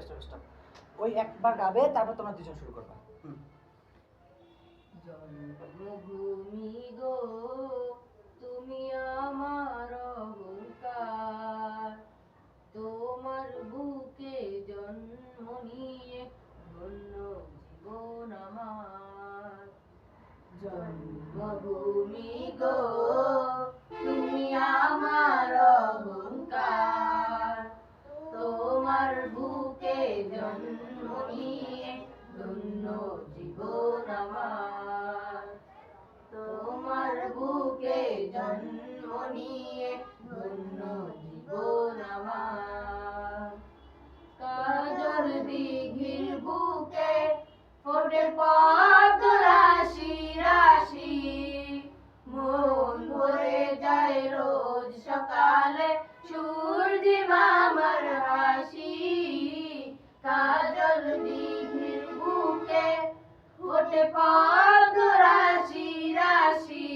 Stop. ওই একবার গাবে, তারপর তোমরা দুজন শুরু করবা। জন্মভূমি গো তুমি আমার অহংকার, তোমার বুকে জন্ম নিয়ে ধন্য জীবন আমার। জন্মভূমি গো তুমি আমার অহংকার, তোমার বুকে জন্ম নিয়ে ধন্য জীবন আমার। তোমার বুকে জন্ম নিয়ে ধন্য জীবন আমার। কাজল দিঘির বুকে ফোটে পদ্ম রাশি রাশি, মন ভরে যায় রোজ সকালে সূর্য মামার হাসি। কাজল দিঘির বুকে ফোটে পদ্ম রাশি রাশি,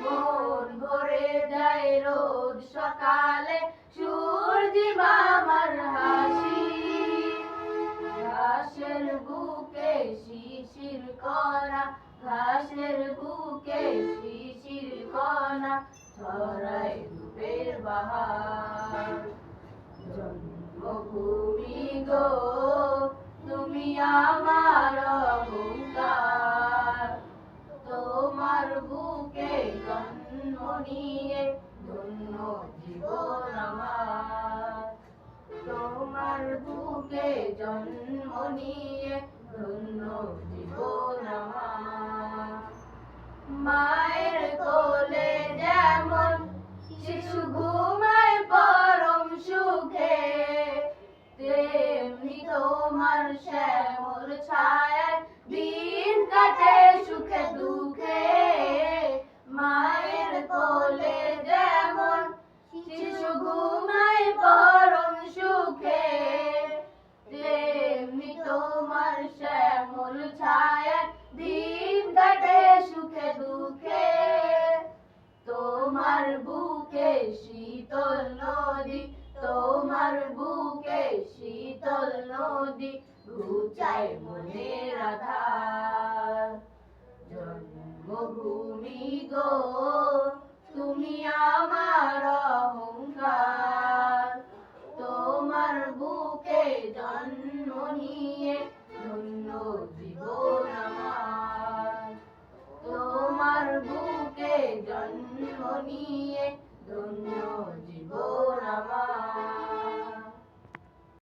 মন ভরে যায় রোজ সকালে সূর্য মামার হাসি। ঘাসের বুকে শিশির কণা, ঘাসের বুকে শিশির কণা ছড়ায় রূপের বাহার। জন্মভূমি গো তুমি আমার অহংকার, তোমার বুকে জন্ম নিয়ে ধন্য জীবন আমার। তোমার বুকে জন্ম নিয়ে ধন্য জীবন আমার। মায়ের কোলে যেমন শিশু ঘুমায় পরম সুখে, তেমনি তোমার শ্যামল ছায়ায় দিন কাটে সুখে দুঃখে। মায়ের কোলে যেমন শিশু ঘুমায় পরম সুখে, তেমনি তোমার শ্যামল ছায়ায় দিন কাটে সুখে দুঃখে। তোমার বুকে শীতল